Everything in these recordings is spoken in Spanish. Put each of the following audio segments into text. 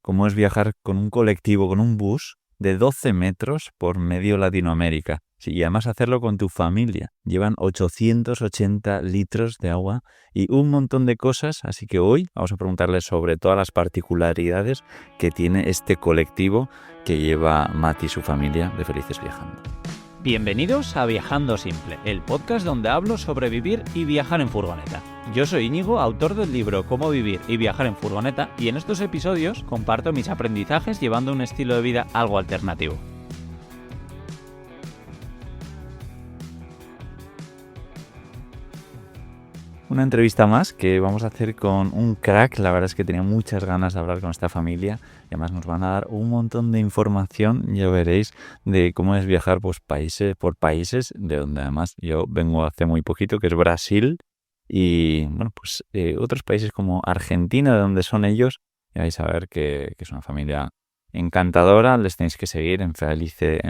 cómo es viajar con un colectivo, con un bus de 12 metros por medio Latinoamérica. Sí, y además hacerlo con tu familia. Llevan 880 litros de agua y un montón de cosas, así que hoy vamos a preguntarles sobre todas las particularidades que tiene este colectivo que lleva Mati y su familia de Felices Viajando. Bienvenidos a Viajando Simple, el podcast donde hablo sobre vivir y viajar en furgoneta. Yo soy Íñigo, autor del libro Cómo vivir y viajar en furgoneta, y en estos episodios comparto mis aprendizajes llevando un estilo de vida algo alternativo. Una entrevista más que vamos a hacer con un crack. La verdad es que tenía muchas ganas de hablar con esta familia y además nos van a dar un montón de información, ya veréis, de cómo es viajar pues, por países, de donde además yo vengo hace muy poquito, que es Brasil, y bueno, pues otros países como Argentina, de donde son ellos. Ya vais a ver que es una familia encantadora. Les tenéis que seguir en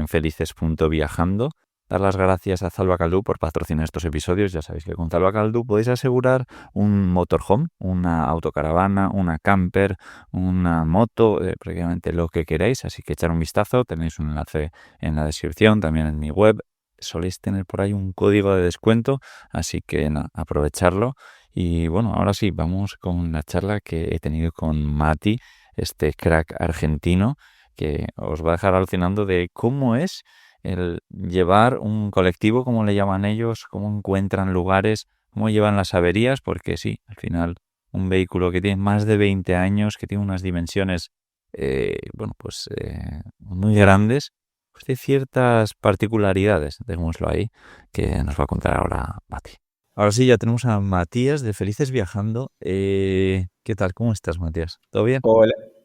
felices.viajando. Dar las gracias a Zalba Caldú por patrocinar estos episodios. Ya sabéis que con Zalba Caldú podéis asegurar un motorhome, una autocaravana, una camper, una moto, prácticamente lo que queráis. Así que echar un vistazo. Tenéis un enlace en la descripción, también en mi web. Soléis tener por ahí un código de descuento, así que aprovecharlo. Y bueno, ahora sí, vamos con la charla que he tenido con Mati, este crack argentino, que os va a dejar alucinando de cómo es el llevar un colectivo, como le llaman ellos, cómo encuentran lugares, cómo llevan las averías, porque sí, al final un vehículo que tiene más de 20 años, que tiene unas dimensiones muy grandes, pues de ciertas particularidades, dejémoslo ahí, que nos va a contar ahora Mati. Ahora sí, ya tenemos a Matías de Felices Viajando. ¿Qué tal? ¿Cómo estás, Matías? ¿Todo bien?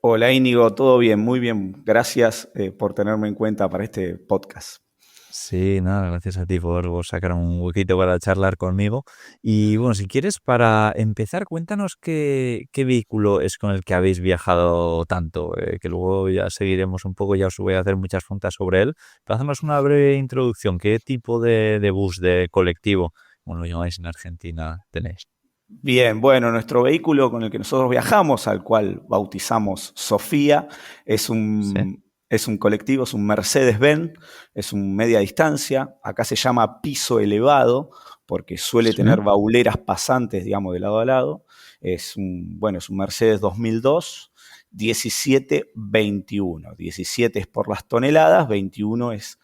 Hola Íñigo, todo bien, muy bien. Gracias por tenerme en cuenta para este podcast. Sí, nada, gracias a ti por sacar un huequito para charlar conmigo. Y bueno, si quieres, para empezar, cuéntanos qué vehículo es con el que habéis viajado tanto, que luego ya seguiremos un poco, ya os voy a hacer muchas preguntas sobre él. Pero hacemos una breve introducción. ¿Qué tipo de bus, de colectivo, como lo llamáis en Argentina, tenéis? Bien, bueno, nuestro vehículo con el que nosotros viajamos, al cual bautizamos Sofía, es Sí, un colectivo, es un Mercedes-Benz, es un media distancia. Acá se llama piso elevado porque suele sí. tener bauleras pasantes, digamos, de lado a lado. Es un Mercedes 2002, 17-21. 17 es por las toneladas, 21 es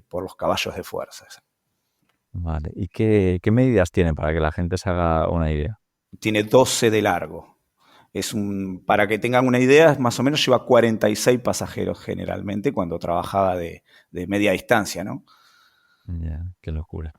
por los caballos de fuerza. Vale. ¿Y qué medidas tiene para que la gente se haga una idea? Tiene 12 de largo. Para que tengan una idea, más o menos lleva 46 pasajeros generalmente cuando trabajaba de media distancia, ¿no? Ya, qué locura.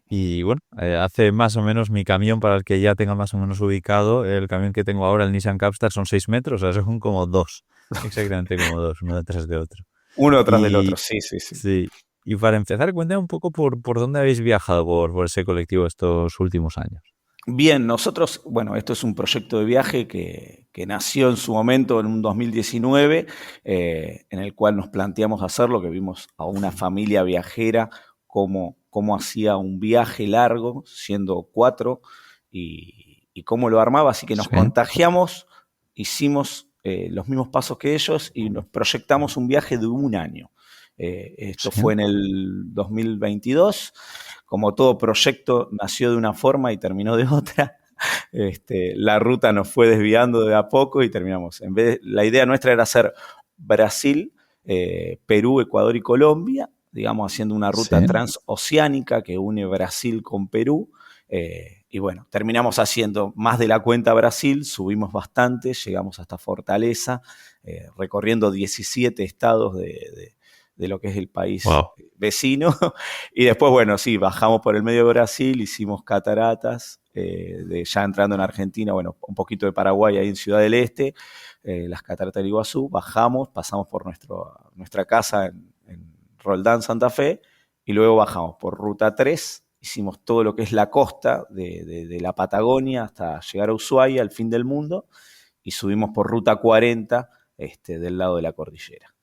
Y bueno, hace más o menos mi camión, para el que ya tenga más o menos ubicado, el camión que tengo ahora, el Nissan Capstar, son 6 metros, o sea, son como dos, exactamente como dos, uno detrás de otro. Uno tras del otro, Y sí, sí, sí. sí, y para empezar, cuéntame un poco por dónde habéis viajado por ese colectivo estos últimos años. Bien, nosotros, bueno, esto es un proyecto de viaje que nació en su momento en un 2019, en el cual nos planteamos hacerlo, que vimos a una familia viajera cómo hacía un viaje largo, siendo 4, y cómo lo armaba, así que nos Sí, contagiamos, hicimos los mismos pasos que ellos y nos proyectamos un viaje de un año. Esto sí, fue en el 2022. Como todo proyecto, nació de una forma y terminó de otra. La ruta nos fue desviando de a poco y terminamos. La idea nuestra era hacer Brasil, Perú, Ecuador y Colombia, digamos, haciendo una ruta sí. transoceánica que une Brasil con Perú. Y bueno, terminamos haciendo más de la cuenta Brasil, subimos bastante, llegamos hasta Fortaleza, recorriendo 17 estados de lo que es el país Wow. vecino. Y después, bueno, sí, bajamos por el medio de Brasil, hicimos cataratas, ya entrando en Argentina, bueno, un poquito de Paraguay ahí en Ciudad del Este, las cataratas del Iguazú, bajamos, pasamos por nuestra casa en Roldán, Santa Fe, y luego bajamos por Ruta 3, hicimos todo lo que es la costa de la Patagonia hasta llegar a Ushuaia, al fin del mundo, y subimos por Ruta 40 del lado de la cordillera.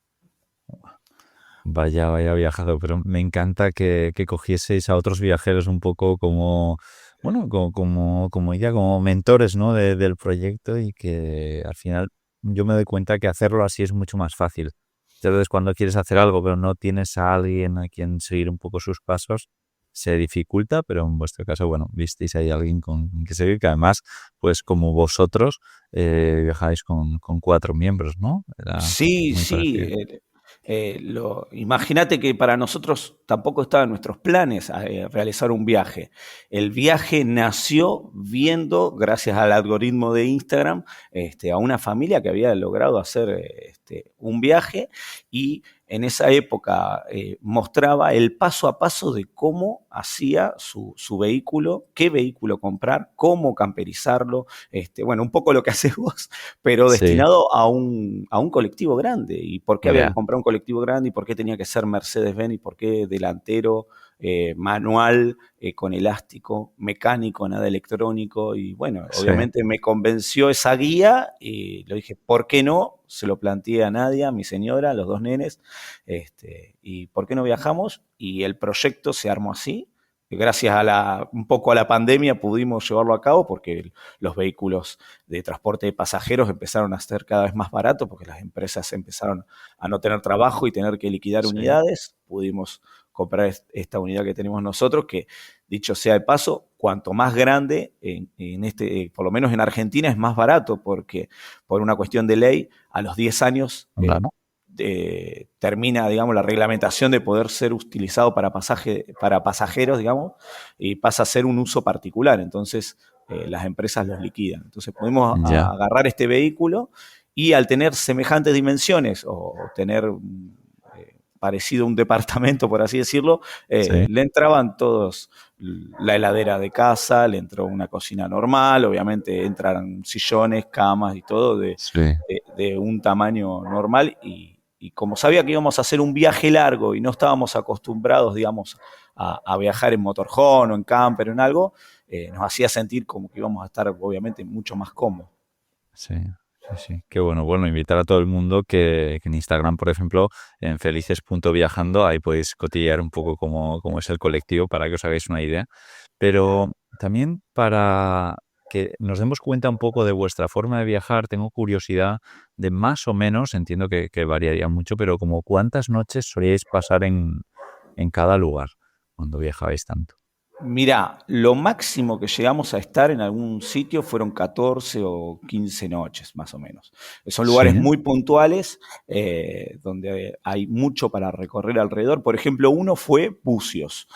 Vaya viajado, pero me encanta que cogieseis a otros viajeros un poco como, bueno, como mentores, ¿no? Del proyecto y que al final yo me doy cuenta que hacerlo así es mucho más fácil. Entonces, cuando quieres hacer algo, pero no tienes a alguien a quien seguir un poco sus pasos, se dificulta, pero en vuestro caso, bueno, visteis ahí a alguien con que seguir, que además, pues como vosotros, viajáis con 4 miembros, ¿no? Era Sí, muy sí. parecido. Imagínate que para nosotros tampoco estaba en nuestros planes realizar un viaje. El viaje nació viendo, gracias al algoritmo de Instagram, a una familia que había logrado hacer un viaje y en esa época mostraba el paso a paso de cómo hacía su vehículo, qué vehículo comprar, cómo camperizarlo, bueno, un poco lo que haces vos, pero Sí, destinado a un colectivo grande. ¿Y por qué había que ya, comprar un colectivo grande? ¿Y por qué tenía que ser Mercedes-Benz? ¿Y por qué delantero, manual, con elástico, mecánico, nada electrónico? Y bueno, sí, obviamente me convenció esa guía y le dije, ¿por qué no? Se lo planteé a Nadia, a mi señora, a los dos nenes, y ¿por qué no viajamos? Y el proyecto se armó así. Gracias un poco a la pandemia pudimos llevarlo a cabo porque los vehículos de transporte de pasajeros empezaron a ser cada vez más baratos porque las empresas empezaron a no tener trabajo y tener que liquidar sí, unidades. Pudimos comprar esta unidad que tenemos nosotros, que dicho sea de paso, cuanto más grande, por lo menos en Argentina es más barato porque por una cuestión de ley, a los 10 años claro, termina, digamos, la reglamentación de poder ser utilizado para pasajeros, digamos, y pasa a ser un uso particular. Entonces, las empresas los liquidan. Entonces, podemos ya, agarrar este vehículo y al tener semejantes dimensiones o tener parecido a un departamento, por así decirlo, sí, le entraban todos la heladera de casa, le entró una cocina normal, obviamente entran sillones, camas y todo sí, de un tamaño normal y como sabía que íbamos a hacer un viaje largo y no estábamos acostumbrados, digamos, a viajar en motorhome o en camper o en algo, nos hacía sentir como que íbamos a estar, obviamente, mucho más cómodos. sí, sí, sí. Qué bueno, bueno, invitar a todo el mundo que en Instagram, por ejemplo, en felices.viajando, ahí podéis cotillear un poco cómo es el colectivo para que os hagáis una idea. Pero también para que nos demos cuenta un poco de vuestra forma de viajar, tengo curiosidad de más o menos, entiendo que variaría mucho, pero como cuántas noches solíais pasar en cada lugar cuando viajabais tanto. Mirá, lo máximo que llegamos a estar en algún sitio fueron 14 o 15 noches, más o menos. Son lugares Sí, muy puntuales, donde hay mucho para recorrer alrededor. Por ejemplo, uno fue Bucios.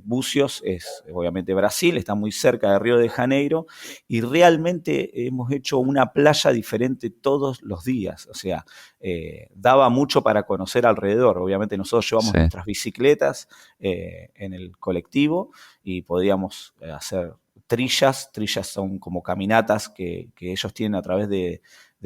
Bucios es obviamente Brasil, está muy cerca de Río de Janeiro y realmente hemos hecho una playa diferente todos los días. O sea, daba mucho para conocer alrededor. Obviamente nosotros llevamos sí, nuestras bicicletas en el colectivo y podíamos hacer trillas. Trillas son como caminatas que ellos tienen a través de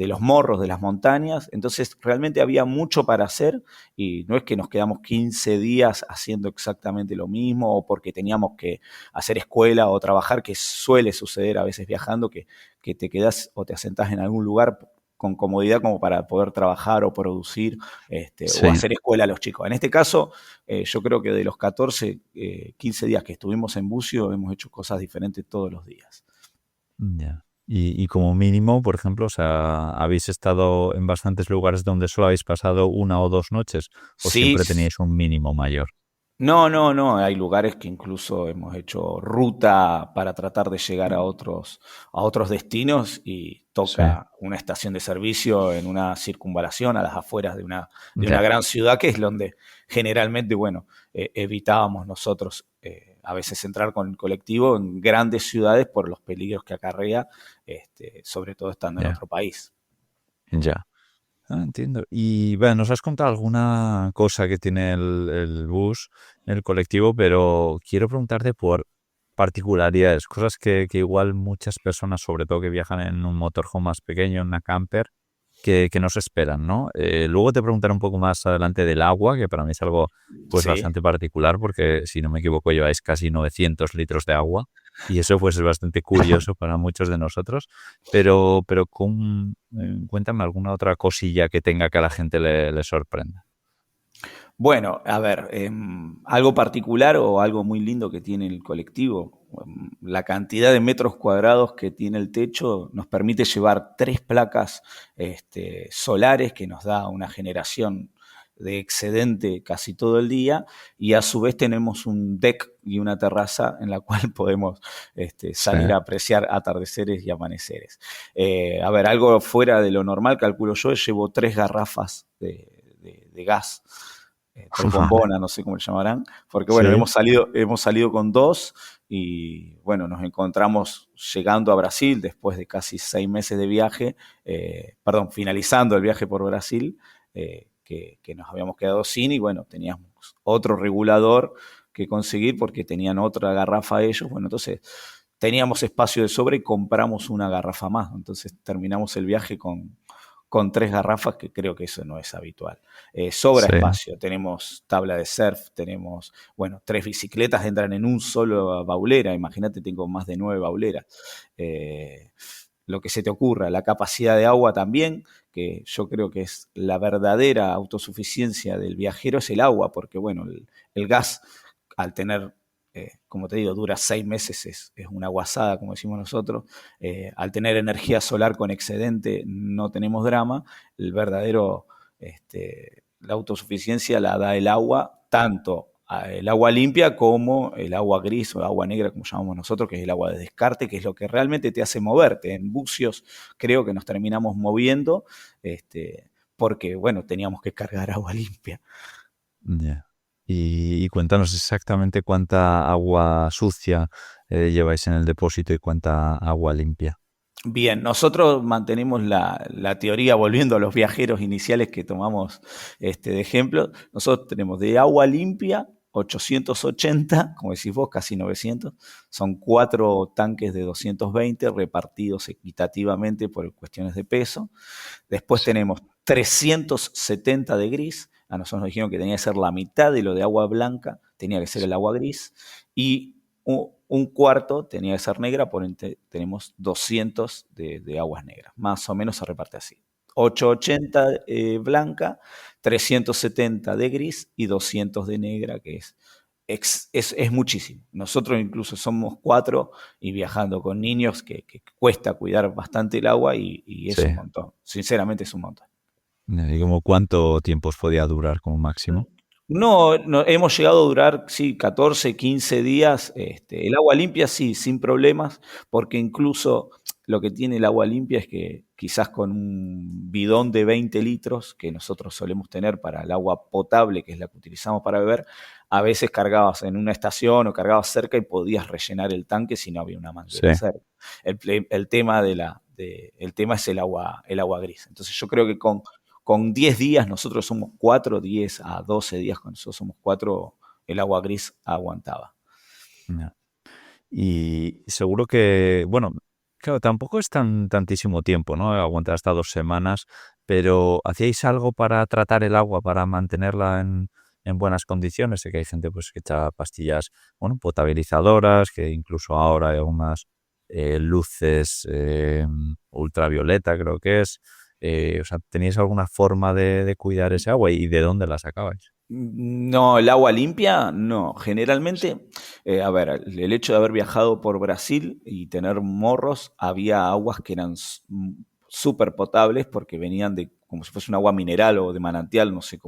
los morros de las montañas. Entonces realmente había mucho para hacer y no es que nos quedamos 15 días haciendo exactamente lo mismo o porque teníamos que hacer escuela o trabajar, que suele suceder a veces viajando, que te quedas o te asentás en algún lugar con comodidad como para poder trabajar o producir o sí. hacer escuela a los chicos. En este caso, yo creo que de los 14, 15 días que estuvimos en Bucio, hemos hecho cosas diferentes todos los días. Ya. Y como mínimo, por ejemplo, o sea, ¿habéis estado en bastantes lugares donde solo habéis pasado 1 o 2 noches o Sí, siempre teníais un mínimo mayor? no, no, no. Hay lugares que incluso hemos hecho ruta para tratar de llegar a otros destinos y Sí, toca una estación de servicio en una circunvalación a las afueras de una ya, gran ciudad, que es donde generalmente, bueno, evitábamos nosotros a veces entrar con el colectivo en grandes ciudades por los peligros que acarrea, sobre todo estando en ya, otro país. ya. Ah, entiendo. Y bueno, nos has contado alguna cosa que tiene el bus, el colectivo, pero quiero preguntarte por particularidades, cosas que igual muchas personas, sobre todo que viajan en un motorhome más pequeño, en una camper, que no se esperan, ¿no? Luego te preguntaré un poco más adelante del agua, que para mí es algo pues Sí. bastante particular, porque si no me equivoco lleváis casi 900 litros de agua y eso pues es bastante curioso para muchos de nosotros, pero cuéntame alguna otra cosilla que tenga que a la gente le sorprenda. Bueno, a ver, algo particular o algo muy lindo que tiene el colectivo, la cantidad de metros cuadrados que tiene el techo nos permite llevar 3 placas solares que nos da una generación de excedente casi todo el día, y a su vez tenemos un deck y una terraza en la cual podemos Sí. salir a apreciar atardeceres y amaneceres. A ver, algo fuera de lo normal, calculo yo, llevo 3 garrafas de gas, 3 bombonas, no sé cómo le llamarán, porque bueno, Sí. hemos salido con 2 y bueno, nos encontramos llegando a Brasil después de casi 6 meses de viaje, finalizando el viaje por Brasil, que nos habíamos quedado sin, y bueno, teníamos otro regulador que conseguir porque tenían otra garrafa ellos. Bueno, entonces teníamos espacio de sobra y compramos una garrafa más, entonces terminamos el viaje con 3 garrafas, que creo que eso no es habitual. Sobra Sí. espacio, tenemos tabla de surf, tenemos, bueno, 3 bicicletas entran en un solo baulera, imagínate, tengo más de 9 bauleras. Lo que se te ocurra, la capacidad de agua también, que yo creo que es la verdadera autosuficiencia del viajero, es el agua, porque bueno, el gas, al tener, como te digo, dura 6 meses, es una guasada, como decimos nosotros. Al tener energía solar con excedente no tenemos drama. El verdadero, la autosuficiencia la da el agua, tanto el agua limpia como el agua gris o agua negra, como llamamos nosotros, que es el agua de descarte, que es lo que realmente te hace moverte. En bucios creo que nos terminamos moviendo, porque, bueno, teníamos que cargar agua limpia. Ya. Y cuéntanos exactamente cuánta agua sucia lleváis en el depósito y cuánta agua limpia. Bien, nosotros mantenemos la teoría, volviendo a los viajeros iniciales que tomamos de ejemplo. Nosotros tenemos de agua limpia 880, como decís vos, casi 900. Son 4 tanques de 220 repartidos equitativamente por cuestiones de peso. Después Sí. tenemos 370 de gris. A nosotros nos dijeron que tenía que ser la mitad de lo de agua blanca, tenía que ser el agua gris. Y un cuarto tenía que ser negra, por ende tenemos 200 de aguas negras. Más o menos se reparte así. 880 blanca, 370 de gris y 200 de negra, que es muchísimo. Nosotros incluso somos 4 y viajando con niños que cuesta cuidar bastante el agua, y es Sí. un montón. Sinceramente es un montón. ¿Y como cuánto tiempo os podía durar como máximo? No, no, hemos llegado a durar, sí, 14, 15 días. El agua limpia, sí, sin problemas, porque incluso lo que tiene el agua limpia es que quizás con un bidón de 20 litros, que nosotros solemos tener para el agua potable, que es la que utilizamos para beber, a veces cargabas en una estación o cargabas cerca y podías rellenar el tanque si no había una Sí. manguera cerca. El tema el tema es el agua gris. Entonces yo creo que con 10 días, nosotros somos 4, 10 a 12 días, con nosotros somos 4, el agua gris aguantaba. Ya. Y seguro que, bueno, claro, tampoco es tantísimo tiempo, ¿no? Aguantar hasta 2 semanas, pero ¿hacíais algo para tratar el agua, para mantenerla en buenas condiciones? Sé que hay gente pues que echa pastillas, bueno, potabilizadoras, que incluso ahora hay algunas luces ultravioleta, creo que es. O sea, ¿teníais alguna forma de cuidar ese agua y de dónde la sacabais? No, el agua limpia, no. Generalmente, a ver, el hecho de haber viajado por Brasil y tener morros, había aguas que eran súper potables porque venían de, como si fuese un agua mineral o de manantial, no sé Sí,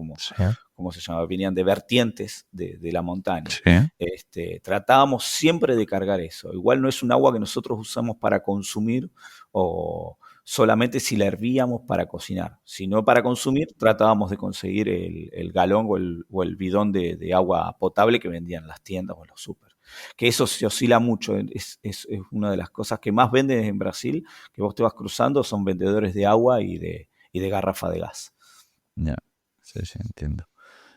cómo se llama, venían de vertientes de la montaña. sí, Tratábamos siempre de cargar eso. Igual no es un agua que nosotros usamos para consumir o solamente si la hervíamos para cocinar. Si no para consumir, tratábamos de conseguir el galón o el bidón de agua potable que vendían en las tiendas o en los súper. Que eso se oscila mucho, es una de las cosas que más venden en Brasil, que vos te vas cruzando, son vendedores de agua y de garrafa de gas. ya, sí, sí, entiendo.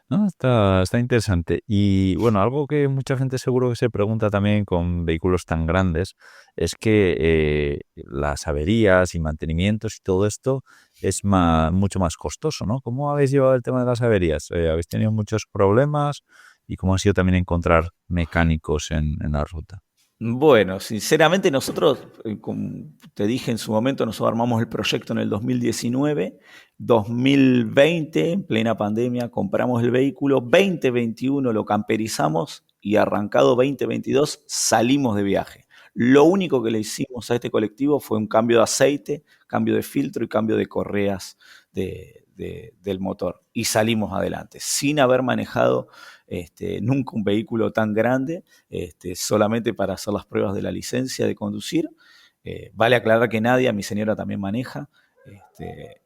No, está interesante. Y bueno, algo que mucha gente seguro que se pregunta también con vehículos tan grandes es que las averías y mantenimientos y todo esto es mucho más costoso, ¿no? ¿Cómo habéis llevado el tema de las averías? ¿Habéis tenido muchos problemas? ¿Y cómo ha sido también encontrar mecánicos en la ruta? Bueno, sinceramente nosotros, como te dije en su momento, nosotros armamos el proyecto en el 2019, 2020, en plena pandemia, compramos el vehículo, 2021 lo camperizamos y arrancado 2022 salimos de viaje. Lo único que le hicimos a este colectivo fue un cambio de aceite, cambio de filtro y cambio de correas del motor. Y salimos adelante, sin haber manejado nunca un vehículo tan grande, solamente para hacer las pruebas de la licencia de conducir. Vale aclarar que Nadia, mi señora, también maneja.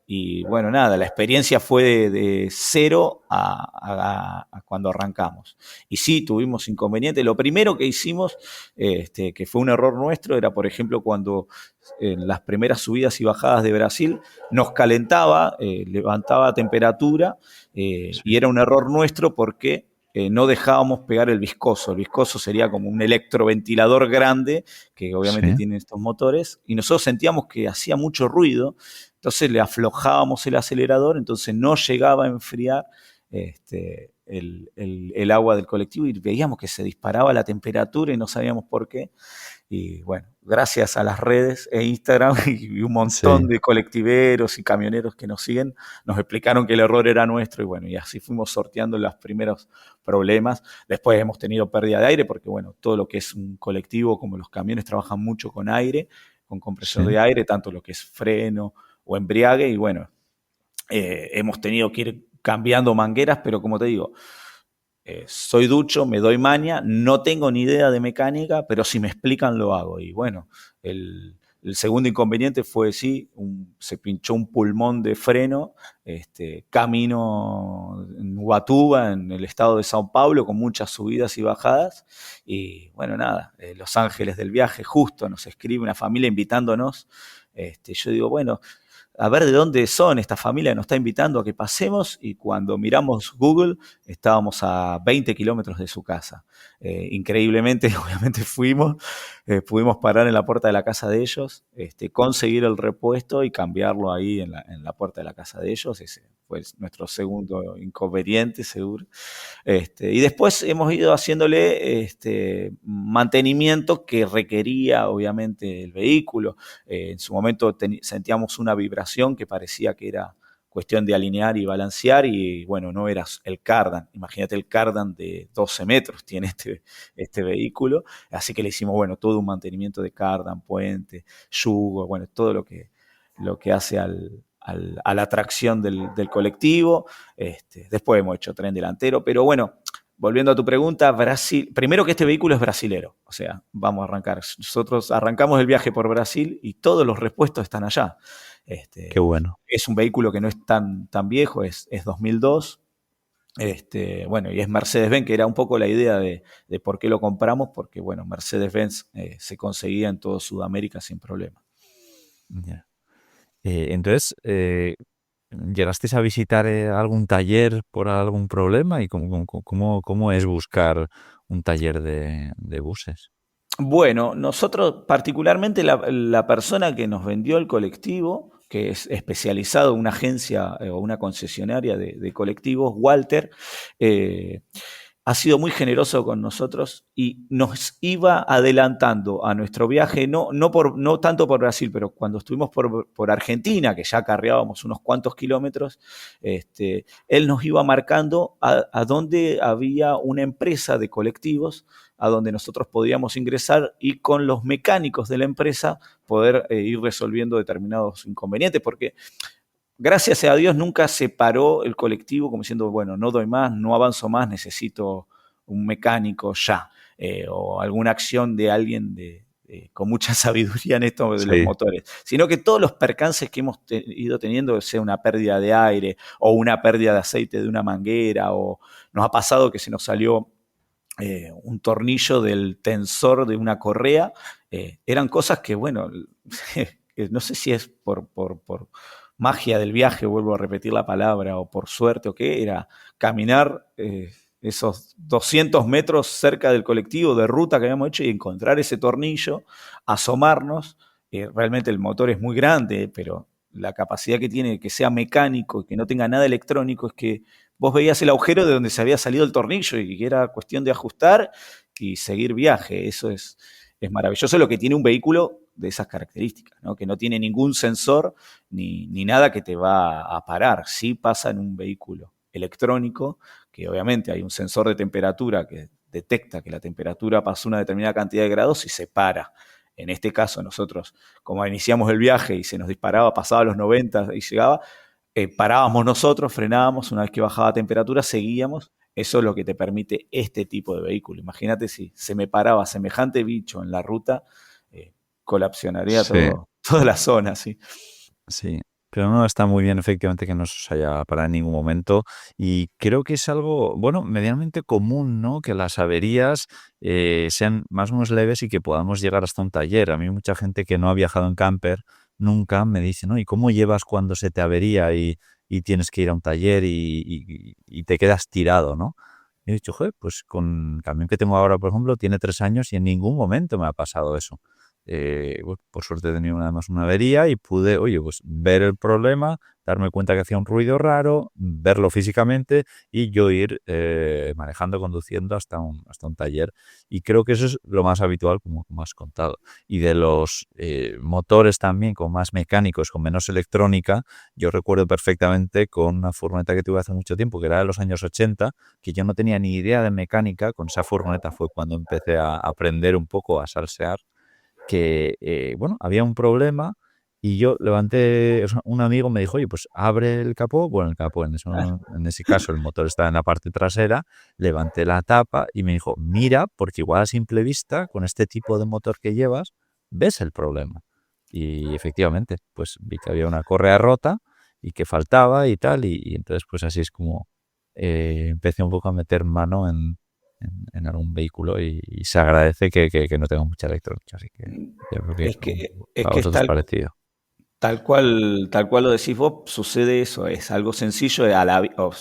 Y bueno, nada, la experiencia fue de cero a cuando arrancamos. Y sí, tuvimos inconvenientes. Lo primero que hicimos, que fue un error nuestro, era, por ejemplo, cuando en las primeras subidas y bajadas de Brasil nos calentaba, levantaba temperatura, y Sí. era un error nuestro porque no dejábamos pegar el viscoso. El viscoso sería como un electroventilador grande que obviamente Sí. tiene estos motores, y nosotros sentíamos que hacía mucho ruido, entonces le aflojábamos el acelerador, entonces no llegaba a enfriar el agua del colectivo y veíamos que se disparaba la temperatura y no sabíamos por qué. Y bueno, gracias a las redes e Instagram y un montón Sí. de colectiveros y camioneros que nos siguen, nos explicaron que el error era nuestro y bueno, y así fuimos sorteando los primeros problemas. Después hemos tenido pérdida de aire porque bueno, todo lo que es un colectivo como los camiones trabajan mucho con aire, con compresor Sí. de aire, tanto lo que es freno o embriague y bueno, hemos tenido que ir cambiando mangueras, pero como te digo, soy ducho, me doy maña, no tengo ni idea de mecánica, pero si me explican lo hago. Y bueno, el segundo inconveniente fue, sí, se pinchó un pulmón de freno, camino en Ubatuba, en el estado de Sao Paulo, con muchas subidas y bajadas. Y bueno, nada, Los Ángeles del viaje, justo nos escribe una familia invitándonos. Yo digo, bueno, a ver de dónde son esta familia que nos está invitando a que pasemos y cuando miramos Google estábamos a 20 kilómetros de su casa. Increíblemente, obviamente pudimos parar en la puerta de la casa de ellos, conseguir el repuesto y cambiarlo ahí en la puerta de la casa de ellos. Ese fue nuestro segundo inconveniente, seguro. Y después hemos ido haciéndole mantenimiento que requería, obviamente, el vehículo. En su momento sentíamos una vibración que parecía que era cuestión de alinear y balancear y bueno, no era el cardan. Imagínate el cardan de 12 metros tiene este vehículo. Así que le hicimos, bueno, todo un mantenimiento de cardan, puente, yugo, bueno, todo lo que hace a la tracción del colectivo. Después hemos hecho tren delantero, pero bueno, volviendo a tu pregunta, Brasil, primero que este vehículo es brasilero, o sea, vamos a arrancar. Nosotros arrancamos el viaje por Brasil y todos los repuestos están allá. Qué bueno. Es un vehículo que no es tan viejo, es 2002. Bueno, y es Mercedes-Benz, que era un poco la idea de por qué lo compramos, porque bueno, Mercedes-Benz se conseguía en toda Sudamérica sin problema. Ya. Entonces, ¿llegasteis a visitar algún taller por algún problema? ¿Y cómo es buscar un taller de buses? Bueno, nosotros, particularmente la persona que nos vendió el colectivo, que es especializado en una agencia o una concesionaria de colectivos, Walter, eh, ha sido muy generoso con nosotros y nos iba adelantando a nuestro viaje, no tanto por Brasil, pero cuando estuvimos por Argentina, que ya acarreábamos unos cuantos kilómetros, él nos iba marcando a dónde había una empresa de colectivos a donde nosotros podíamos ingresar y con los mecánicos de la empresa poder ir resolviendo determinados inconvenientes, porque gracias a Dios nunca se paró el colectivo como diciendo, bueno, no doy más, no avanzo más, necesito un mecánico ya, o alguna acción de alguien con mucha sabiduría en esto de los Sí. motores, sino que todos los percances que hemos ido teniendo, sea una pérdida de aire o una pérdida de aceite de una manguera, o nos ha pasado que se nos salió un tornillo del tensor de una correa, eran cosas que, bueno, no sé si es por magia del viaje, vuelvo a repetir la palabra, o por suerte o qué, era caminar esos 200 metros cerca del colectivo de ruta que habíamos hecho y encontrar ese tornillo, asomarnos. Realmente el motor es muy grande, pero la capacidad que tiene que sea mecánico y que no tenga nada electrónico es que vos veías el agujero de donde se había salido el tornillo y que era cuestión de ajustar y seguir viaje. Eso es maravilloso lo que tiene un vehículo de esas características, ¿no? Que no tiene ningún sensor ni nada que te va a parar. Sí pasa en un vehículo electrónico, que obviamente hay un sensor de temperatura que detecta que la temperatura pasó una determinada cantidad de grados y se para. En este caso, nosotros, como iniciamos el viaje y se nos disparaba, pasaba los 90 y llegaba, parábamos nosotros, frenábamos, una vez que bajaba la temperatura, seguíamos. Eso es lo que te permite este tipo de vehículo. Imagínate si se me paraba semejante bicho en la ruta, colapsionaría Sí, toda la zona, ¿sí? sí. Pero no está muy bien, efectivamente, que no se haya parado en ningún momento. Y creo que es algo, bueno, medianamente común, ¿no? Que las averías sean más o menos leves y que podamos llegar hasta un taller. A mí mucha gente que no ha viajado en camper nunca me dice, ¿no? ¿Y cómo llevas cuando se te avería y tienes que ir a un taller y te quedas tirado, ¿no? Y he dicho, joder, pues con el camión que tengo ahora, por ejemplo, tiene 3 años y en ningún momento me ha pasado eso. Bueno, por suerte he tenido nada más una avería y pude, oye, pues ver el problema, darme cuenta que hacía un ruido raro, verlo físicamente y yo ir manejando, conduciendo hasta un taller. Y creo que eso es lo más habitual, como has contado. Y de los motores también, con más mecánicos, con menos electrónica, yo recuerdo perfectamente con una furgoneta que tuve hace mucho tiempo, que era de los años 80, que yo no tenía ni idea de mecánica. Con esa furgoneta fue cuando empecé a aprender un poco a salsear, que, bueno, había un problema y yo levanté, o sea, un amigo me dijo, oye, pues abre el capó, bueno, el capó en ese caso el motor estaba en la parte trasera, levanté la tapa y me dijo, mira, porque igual a simple vista, con este tipo de motor que llevas, ves el problema. Y efectivamente, pues vi que había una correa rota y que faltaba y tal, y entonces pues así es como empecé un poco a meter mano en algún vehículo y se agradece que no tenga mucha electrónica, así que yo creo que Es es a que es vosotros parecido. tal cual lo decís vos, sucede eso, es algo sencillo,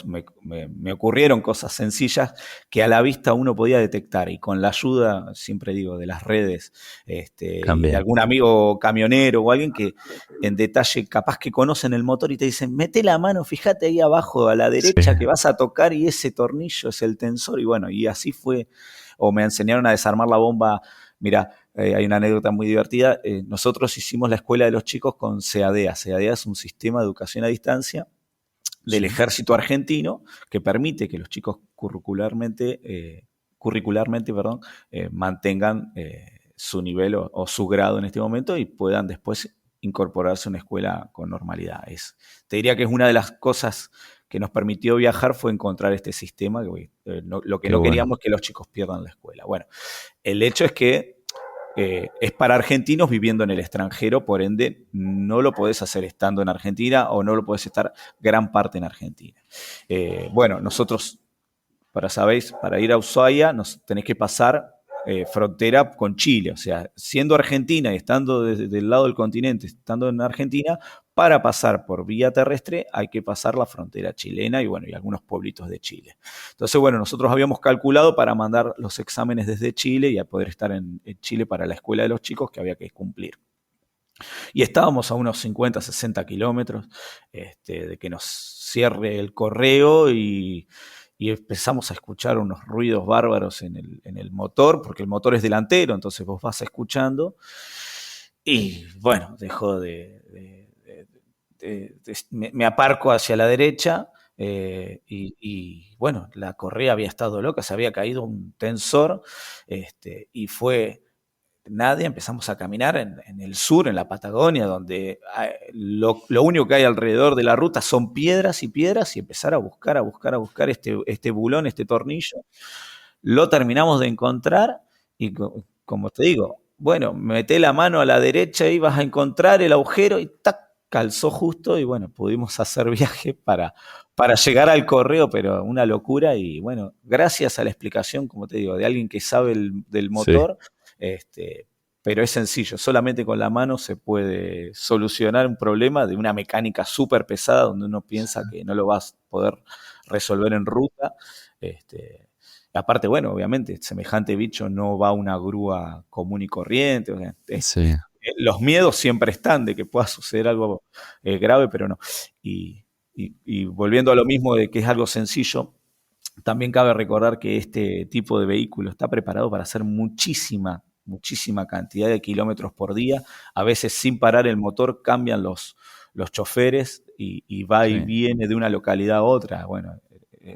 me ocurrieron cosas sencillas que a la vista uno podía detectar y con la ayuda, siempre digo, de las redes, y de También. algún amigo camionero o alguien que en detalle capaz que conocen el motor y te dicen, mete la mano, fíjate ahí abajo a la Sí, derecha que vas a tocar y ese tornillo es el tensor y bueno, y así fue, o me enseñaron a desarmar la bomba. Mira, hay una anécdota muy divertida. Nosotros hicimos la escuela de los chicos con CEADEA. CEADEA es un sistema de educación a distancia del sí, ejército argentino que permite que los chicos curricularmente perdón, mantengan su nivel o su grado en este momento y puedan después incorporarse a una escuela con normalidad. Te diría que es una de las cosas que nos permitió viajar fue encontrar este sistema. Lo que qué no bueno. queríamos es que los chicos pierdan la escuela. Bueno, el hecho es que es para argentinos viviendo en el extranjero, por ende no lo podés hacer estando en Argentina o no lo podés estar gran parte en Argentina. Bueno, nosotros, para ir a Ushuaia nos tenés que pasar frontera con Chile, o sea, siendo Argentina y estando desde el lado del continente, estando en Argentina, para pasar por vía terrestre hay que pasar la frontera chilena y bueno, y algunos pueblitos de Chile. Entonces, bueno, nosotros habíamos calculado para mandar los exámenes desde Chile y a poder estar en Chile para la escuela de los chicos que había que cumplir. Y estábamos a unos 50, 60 kilómetros de que nos cierre el correo y empezamos a escuchar unos ruidos bárbaros en el motor, porque el motor es delantero, entonces vos vas escuchando. Y bueno, dejó me aparco hacia la derecha y bueno, la correa había estado loca, se había caído un tensor y fue nadie, empezamos a caminar en el sur, en la Patagonia, donde lo único que hay alrededor de la ruta son piedras y piedras, y empezar a buscar este bulón, este tornillo. Lo terminamos de encontrar y como te digo, bueno, meté la mano a la derecha y vas a encontrar el agujero y ¡tac! Calzó justo y bueno, pudimos hacer viaje para llegar al correo, pero una locura y bueno, gracias a la explicación, como te digo, de alguien que sabe del Sí, motor, este, pero es sencillo, solamente con la mano se puede solucionar un problema de una mecánica súper pesada donde uno piensa que no lo vas a poder resolver en ruta. Este, aparte, bueno, obviamente, semejante bicho no va a una grúa común y corriente. O sea, sí, los miedos siempre están de que pueda suceder algo grave, pero no. Y, y volviendo a lo mismo de que es algo sencillo, también cabe recordar que este tipo de vehículo está preparado para hacer muchísima muchísima cantidad de kilómetros por día. A veces sin parar el motor cambian los choferes y va y Sí, viene de una localidad a otra. Bueno,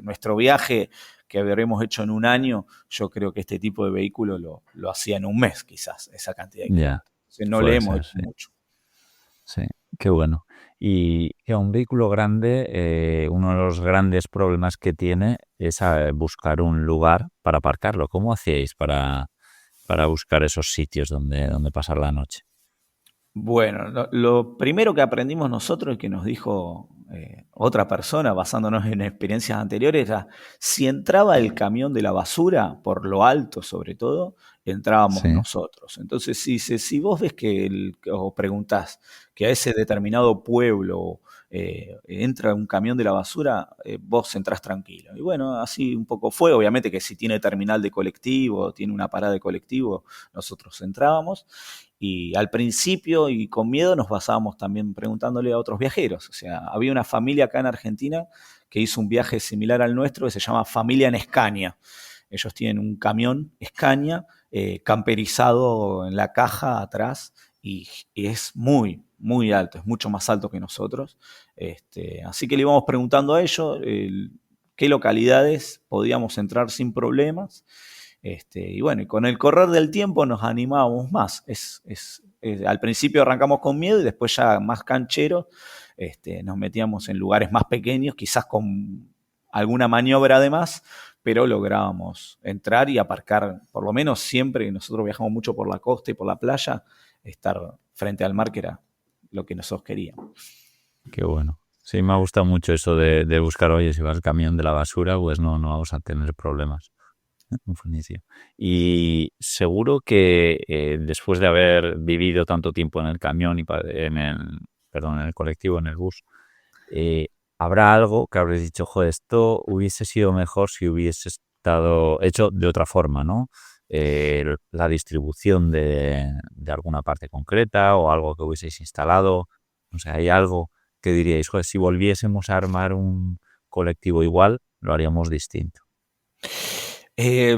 nuestro viaje que habremos hecho en un año, yo creo que este tipo de vehículo lo hacía en un mes quizás, esa cantidad de ya, kilómetros. Entonces, no le puede hemos ser, hecho sí, mucho. sí, qué bueno. Y que un vehículo grande, uno de los grandes problemas que tiene es buscar un lugar para aparcarlo. ¿Cómo hacíais para buscar esos sitios donde pasar la noche? Bueno, lo primero que aprendimos nosotros y que nos dijo otra persona, basándonos en experiencias anteriores, era si entraba el camión de la basura, por lo alto sobre todo, entrábamos Sí, nosotros. Entonces, si vos ves o preguntás que a ese determinado pueblo entra un camión de la basura, vos entrás tranquilo. Y bueno, así un poco fue. Obviamente que si tiene terminal de colectivo, tiene una parada de colectivo, nosotros entrábamos. Y al principio y con miedo nos basábamos también preguntándole a otros viajeros. O sea, había una familia acá en Argentina que hizo un viaje similar al nuestro que se llama Familia en Escaña. Ellos tienen un camión Scania camperizado en la caja atrás y es muy, muy alto, es mucho más alto que nosotros. Así que le íbamos preguntando a ellos qué localidades podíamos entrar sin problemas. Y bueno, y con el correr del tiempo nos animábamos más. Al principio arrancamos con miedo y después ya más cancheros nos metíamos en lugares más pequeños, quizás con alguna maniobra de más, pero lográbamos entrar y aparcar, por lo menos siempre, nosotros viajamos mucho por la costa y por la playa, estar frente al mar, que era lo que nosotros queríamos. qué bueno. Sí, me ha gustado mucho eso de buscar, oye, si vas al camión de la basura, pues no vamos a tener problemas. Buenísimo. Y seguro que después de haber vivido tanto tiempo en el camión en el colectivo, en el bus, eh, habrá algo que habréis dicho, joder, esto hubiese sido mejor si hubiese estado hecho de otra forma, ¿no? La distribución de alguna parte concreta o algo que hubieseis instalado. No sé, hay algo que diríais, joder, si volviésemos a armar un colectivo igual, lo haríamos distinto. Eh,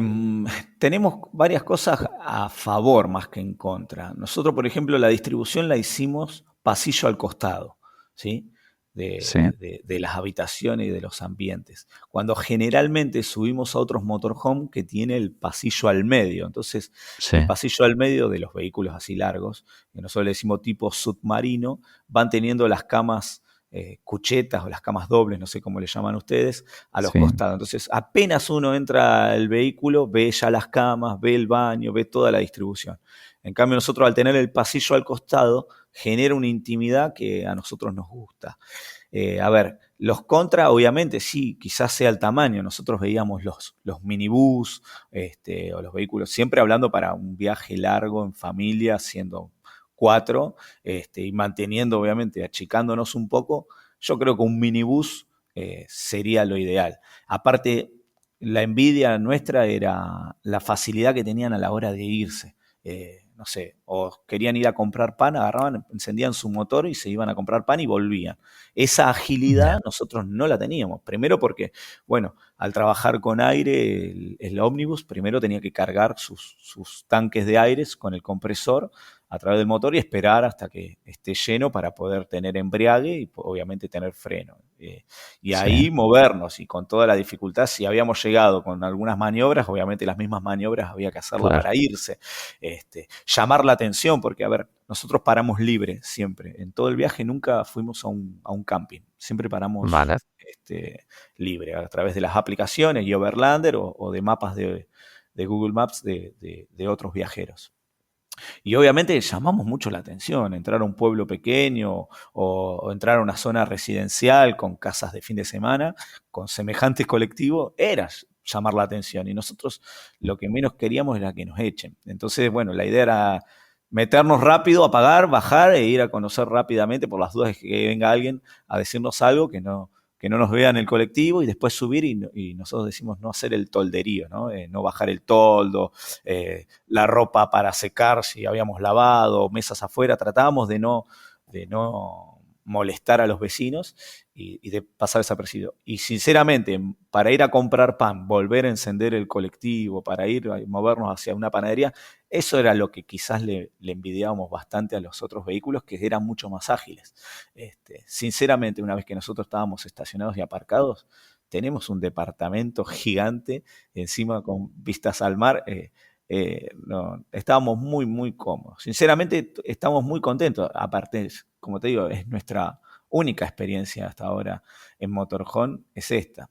Tenemos varias cosas a favor más que en contra. Nosotros, por ejemplo, la distribución la hicimos pasillo al costado, ¿sí? Sí, De las habitaciones y de los ambientes. Cuando generalmente subimos a otros motorhome que tiene el pasillo al medio. Entonces, sí, el pasillo al medio de los vehículos así largos, que nosotros le decimos tipo submarino, van teniendo las camas cuchetas o las camas dobles, no sé cómo le llaman ustedes, a los sí. costados. Entonces, apenas uno entra al vehículo, ve ya las camas, ve el baño, ve toda la distribución. En cambio, nosotros al tener el pasillo al costado, genera una intimidad que a nosotros nos gusta. A ver, los contra, obviamente, sí, quizás sea el tamaño. Nosotros veíamos los minibús o los vehículos, siempre hablando para un viaje largo en familia, siendo cuatro, y manteniendo, obviamente, achicándonos un poco. Yo creo que un minibús sería lo ideal. Aparte, la envidia nuestra era la facilidad que tenían a la hora de irse. No sé, o querían ir a comprar pan, agarraban, encendían su motor y se iban a comprar pan y volvían. Esa Ya, agilidad nosotros no la teníamos. Primero porque, bueno, al trabajar con aire, el ómnibus primero tenía que cargar sus tanques de aire con el compresor a través del motor y esperar hasta que esté lleno para poder tener embriague y obviamente tener freno. Y sí, ahí movernos y con toda la dificultad, si habíamos llegado con algunas maniobras, obviamente las mismas maniobras había que hacerlas claro. para irse. Llamar la atención, porque a ver, nosotros paramos libre siempre. En todo el viaje nunca fuimos a un camping, siempre paramos Vale, libre a través de las aplicaciones y Overlander o de mapas de Google Maps de otros viajeros. Y obviamente llamamos mucho la atención, entrar a un pueblo pequeño o entrar a una zona residencial con casas de fin de semana, con semejantes colectivos, era llamar la atención. Y nosotros lo que menos queríamos era que nos echen. Entonces, bueno, la idea era meternos rápido, apagar, bajar e ir a conocer rápidamente por las dudas de que venga alguien a decirnos algo que no nos vea en el colectivo y después subir y nosotros decimos no hacer el tolderío, ¿no? No bajar el toldo, la ropa para secar si habíamos lavado, mesas afuera, tratábamos de no molestar a los vecinos y de pasar desapercibido. Y sinceramente, para ir a comprar pan, volver a encender el colectivo, para ir a movernos hacia una panadería, eso era lo que quizás le envidiábamos bastante a los otros vehículos, que eran mucho más ágiles. Sinceramente, una vez que nosotros estábamos estacionados y aparcados, tenemos un departamento gigante, encima con vistas al mar. No, estábamos muy, muy cómodos. Sinceramente, estamos muy contentos. Aparte, como te digo, es nuestra única experiencia hasta ahora en motorhome, es esta.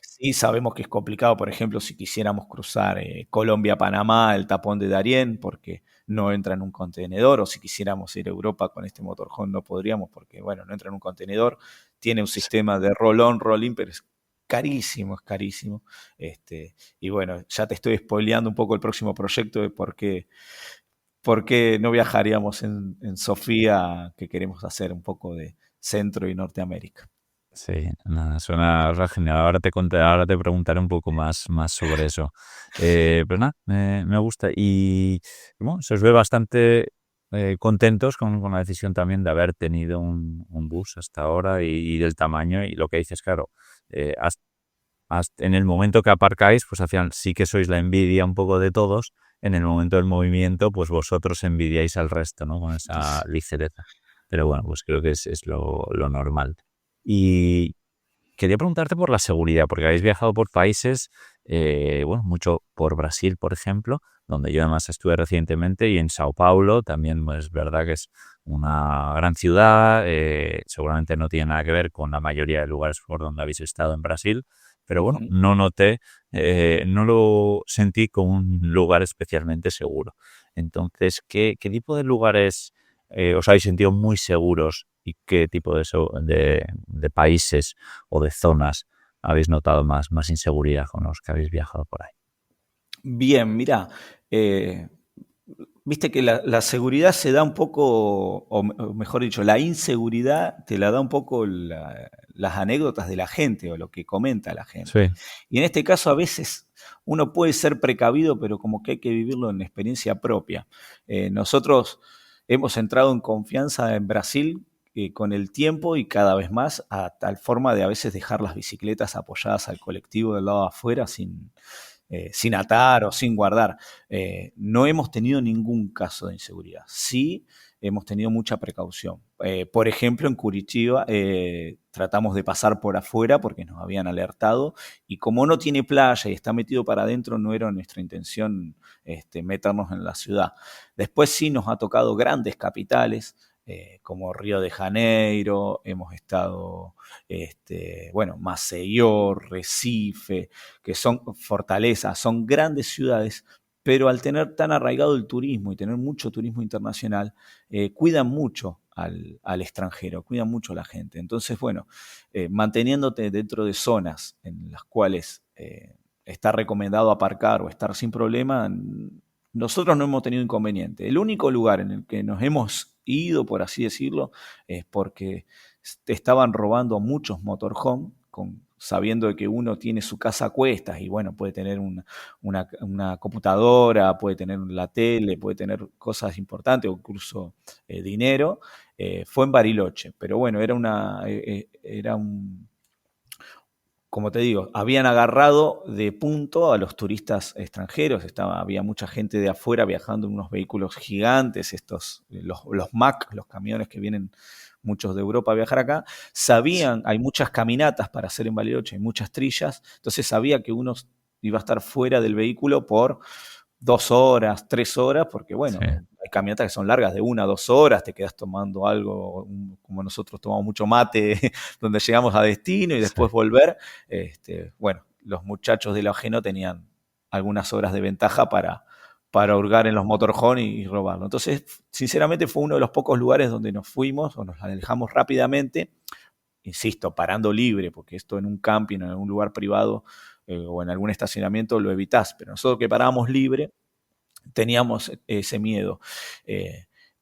Sí, sabemos que es complicado, por ejemplo, si quisiéramos cruzar Colombia-Panamá, el tapón de Darién, porque no entra en un contenedor, o si quisiéramos ir a Europa con este motorhome no podríamos, porque, bueno, no entra en un contenedor, tiene un sistema de roll-on, roll-in, pero es carísimo, es carísimo. Y bueno, ya te estoy spoileando un poco el próximo proyecto de por qué no viajaríamos en Sofía, que queremos hacer un poco de Centro y Norteamérica. Sí, nada, suena genial. Ahora te preguntaré un poco más sobre eso. Pero nada, me gusta. Y bueno, se os ve bastante contentos con la decisión también de haber tenido un bus hasta ahora y del tamaño. Y lo que dices, claro, en el momento que aparcáis, pues al final sí que sois la envidia un poco de todos. En el momento del movimiento, pues vosotros envidiáis al resto, ¿no? Con esa ligereza. Pero bueno, pues creo que es lo normal. Y quería preguntarte por la seguridad, porque habéis viajado por países, bueno, mucho por Brasil, por ejemplo, donde yo además estuve recientemente, y en Sao Paulo también, pues, es verdad que es una gran ciudad, seguramente no tiene nada que ver con la mayoría de lugares por donde habéis estado en Brasil, pero bueno, Ujú. no lo sentí como un lugar especialmente seguro. Entonces, ¿qué tipo de lugares os habéis sentido muy seguros y qué tipo de países o de zonas habéis notado más inseguridad con los que habéis viajado por ahí? Bien, mira, viste que la seguridad se da un poco, o mejor dicho, la inseguridad te la da un poco las anécdotas de la gente o lo que comenta la gente. Sí, Y en este caso a veces uno puede ser precavido, pero como que hay que vivirlo en experiencia propia. Nosotros hemos entrado en confianza en Brasil con el tiempo y cada vez más, a tal forma de a veces dejar las bicicletas apoyadas al colectivo del lado de afuera sin atar o sin guardar. No hemos tenido ningún caso de inseguridad. Sí hemos tenido mucha precaución. Por ejemplo, en Curitiba tratamos de pasar por afuera porque nos habían alertado y como no tiene playa y está metido para adentro, no era nuestra intención meternos en la ciudad. Después sí nos ha tocado grandes capitales, como Río de Janeiro, hemos estado, bueno, Maceió, Recife, que son fortalezas, son grandes ciudades, pero al tener tan arraigado el turismo y tener mucho turismo internacional, cuidan mucho al extranjero, cuidan mucho a la gente. Entonces, bueno, manteniéndote dentro de zonas en las cuales está recomendado aparcar o estar sin problema, nosotros no hemos tenido inconveniente. El único lugar en el que nos hemos ido, por así decirlo, es porque te estaban robando muchos motorhome, sabiendo que uno tiene su casa a cuestas y bueno, puede tener una computadora, puede tener la tele, puede tener cosas importantes o incluso dinero. Fue en Bariloche, pero bueno, era un, como te digo, habían agarrado de punto a los turistas extranjeros. Había mucha gente de afuera viajando en unos vehículos gigantes, los Mack, los camiones que vienen muchos de Europa a viajar acá. Sabían, hay muchas caminatas para hacer en Bariloche, hay muchas trillas, entonces sabía que uno iba a estar fuera del vehículo por 2 horas, 3 horas, porque sí, bueno, hay caminatas que son largas de 1 a 2 horas, te quedas tomando algo, como nosotros tomamos mucho mate, donde llegamos a destino y sí, después volver. Bueno, los muchachos de la ajeno tenían algunas horas de ventaja para hurgar en los motorhome y robarlo. Entonces, sinceramente fue uno de los pocos lugares donde nos fuimos o nos alejamos rápidamente, insisto, parando libre, porque esto en un camping, en algún lugar privado o en algún estacionamiento lo evitás, pero nosotros que parábamos libre teníamos ese miedo.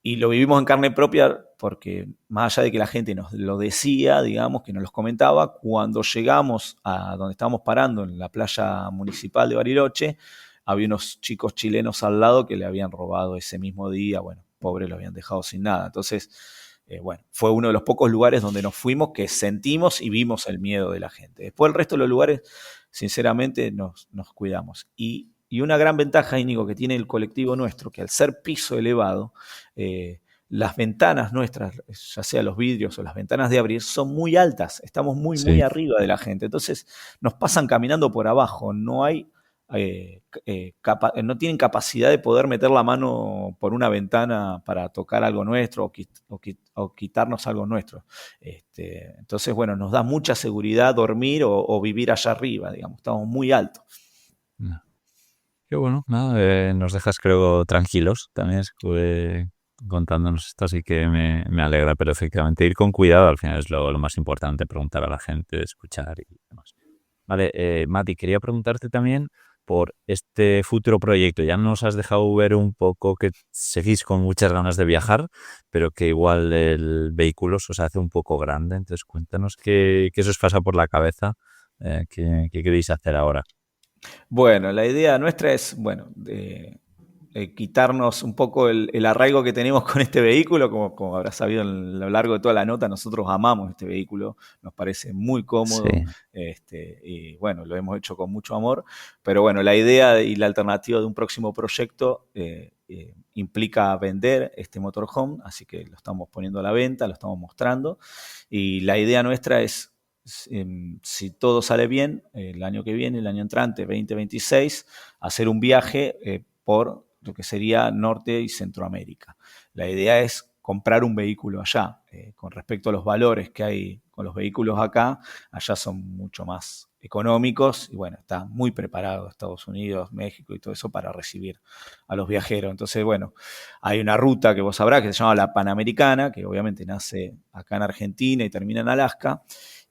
Y lo vivimos en carne propia porque más allá de que la gente nos lo decía, digamos, que nos los comentaba, cuando llegamos a donde estábamos parando, en la playa municipal de Bariloche, había unos chicos chilenos al lado que le habían robado ese mismo día, bueno, pobre, lo habían dejado sin nada. Entonces, bueno, fue uno de los pocos lugares donde nos fuimos que sentimos y vimos el miedo de la gente. Después el resto de los lugares, sinceramente, nos cuidamos. Y una gran ventaja, Íñigo, que tiene el colectivo nuestro, que al ser piso elevado, las ventanas nuestras, ya sea los vidrios o las ventanas de abrir, son muy altas, estamos muy, muy Sí, arriba de la gente. Entonces nos pasan caminando por abajo, no tienen capacidad de poder meter la mano por una ventana para tocar algo nuestro o quitarnos algo nuestro. Entonces, bueno, nos da mucha seguridad dormir o vivir allá arriba, digamos, estamos muy altos. no. Qué bueno, nada, nos dejas creo tranquilos también contándonos esto, así que me alegra, pero efectivamente ir con cuidado al final es lo más importante, preguntar a la gente, escuchar y demás. Vale, Mati, quería preguntarte también por este futuro proyecto. Ya nos has dejado ver un poco que seguís con muchas ganas de viajar, pero que igual el vehículo se os hace un poco grande. Entonces, cuéntanos qué se os pasa por la cabeza, qué queréis hacer ahora. Bueno, la idea nuestra es, bueno, quitarnos un poco el arraigo que tenemos con este vehículo, como habrás sabido a lo largo de toda la nota, nosotros amamos este vehículo, nos parece muy cómodo, Sí, y bueno, lo hemos hecho con mucho amor, pero bueno, la idea y la alternativa de un próximo proyecto implica vender este motorhome, así que lo estamos poniendo a la venta, lo estamos mostrando, y la idea nuestra es, si todo sale bien, el año que viene, el año entrante, 2026, hacer un viaje por lo que sería Norte y Centroamérica. La idea es comprar un vehículo allá. Con respecto a los valores que hay con los vehículos acá, allá son mucho más económicos y bueno, está muy preparado Estados Unidos, México y todo eso para recibir a los viajeros. Entonces, bueno, hay una ruta que vos sabrás que se llama la Panamericana, que obviamente nace acá en Argentina y termina en Alaska,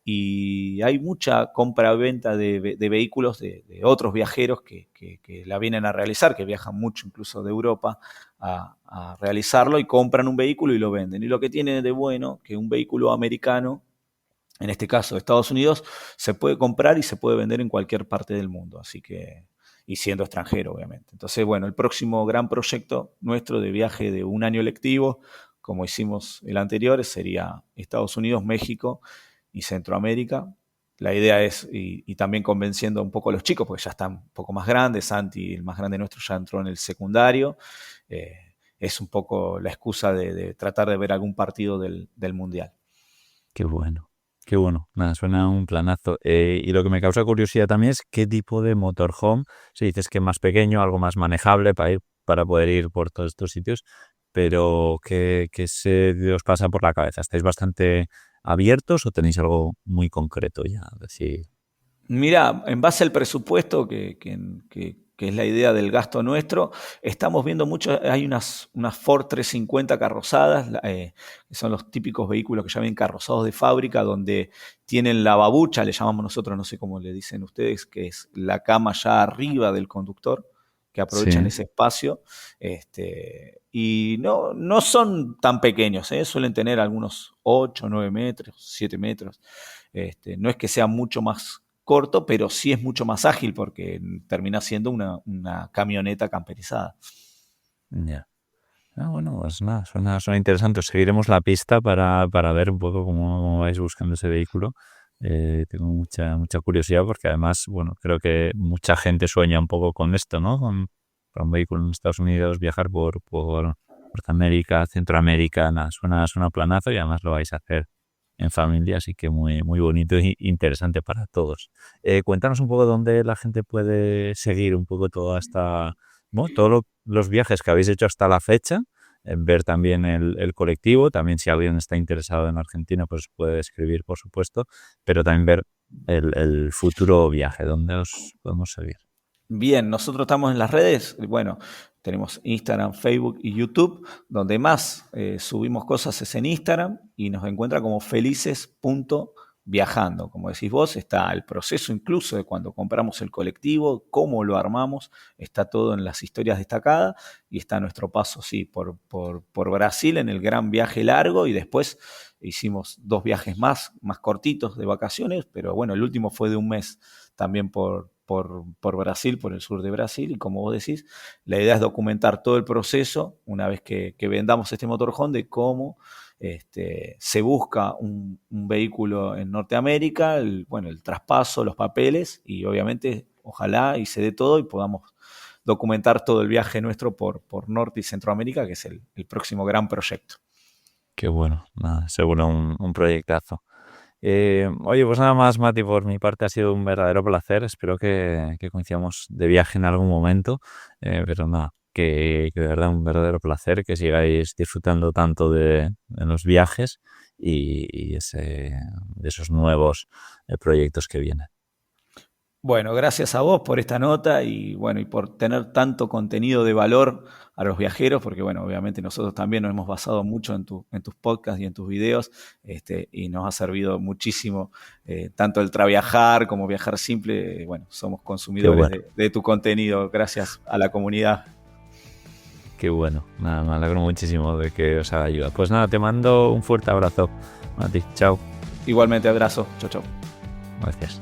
y hay mucha compra-venta de vehículos de otros viajeros que la vienen a realizar, que viajan mucho incluso de Europa a realizarlo y compran un vehículo y lo venden. Y lo que tiene de bueno que un vehículo americano, en este caso de Estados Unidos, se puede comprar y se puede vender en cualquier parte del mundo, así que, y siendo extranjero, obviamente. Entonces, bueno, el próximo gran proyecto nuestro de viaje de un año lectivo, como hicimos el anterior, sería Estados Unidos, México y Centroamérica. La idea es, y también convenciendo un poco a los chicos, porque ya están un poco más grandes, Santi, el más grande nuestro, ya entró en el secundario, es un poco la excusa de tratar de ver algún partido del Mundial. qué bueno. Qué bueno, nada, suena un planazo. Y lo que me causa curiosidad también es qué tipo de motorhome, si dices que más pequeño, algo más manejable para poder ir por todos estos sitios, pero ¿qué se os pasa por la cabeza? ¿Estáis bastante abiertos o tenéis algo muy concreto ya? Decir, Mira, en base al presupuesto, que es la idea del gasto nuestro, estamos viendo mucho, hay unas Ford 350 carrozadas, que son los típicos vehículos que ya vienen carrozados de fábrica, donde tienen la babucha, le llamamos nosotros, no sé cómo le dicen ustedes, que es la cama ya arriba del conductor, que aprovechan sí, ese espacio, y no son tan pequeños, suelen tener algunos 8, 9 metros, 7 metros, no es que sea mucho más corto, pero sí es mucho más ágil porque termina siendo una camioneta camperizada. ya. Ah, bueno, pues nada, suena interesante. Seguiremos la pista para ver un poco cómo vais buscando ese vehículo. Tengo mucha curiosidad porque además, bueno, creo que mucha gente sueña un poco con esto, ¿no? Con un vehículo en Estados Unidos, viajar por Norteamérica, Centroamérica, nada, suena planazo y además lo vais a hacer en familia, así que muy bonito e interesante para todos. Cuéntanos un poco dónde la gente puede seguir un poco bueno, todos los viajes que habéis hecho hasta la fecha, ver también el colectivo, también si alguien está interesado en Argentina, pues puede escribir, por supuesto, pero también ver el futuro viaje, dónde os podemos seguir. Bien, nosotros estamos en las redes, bueno, tenemos Instagram, Facebook y YouTube, donde más subimos cosas es en Instagram y nos encuentra como felices.viajando. Como decís vos, está el proceso incluso de cuando compramos el colectivo, cómo lo armamos, está todo en las historias destacadas y está nuestro paso, sí, por Brasil en el gran viaje largo y después hicimos 2 viajes más cortitos de vacaciones, pero bueno, el último fue de un mes también por Brasil, por el sur de Brasil, y como vos decís, la idea es documentar todo el proceso una vez que vendamos este motorhome de cómo se busca un vehículo en Norteamérica, el traspaso, los papeles y obviamente ojalá y se dé todo y podamos documentar todo el viaje nuestro por Norte y Centroamérica, que es el próximo gran proyecto. Qué bueno, nada, seguro un proyectazo. Oye, pues nada más, Mati, por mi parte ha sido un verdadero placer. Espero que coincidamos de viaje en algún momento, pero nada, que de verdad un verdadero placer, que sigáis disfrutando tanto de los viajes y de esos nuevos proyectos que vienen. Bueno, gracias a vos por esta nota y por tener tanto contenido de valor a los viajeros, porque obviamente nosotros también nos hemos basado mucho en tus podcasts y en tus videos, y nos ha servido muchísimo tanto el Traviajar como Viajar Simple. Somos consumidores de tu contenido, gracias a la comunidad. Qué bueno, nada, me alegro muchísimo de que os haga ayuda. Pues nada, te mando un fuerte abrazo, Mati, chao. Igualmente, abrazo, chau. Gracias.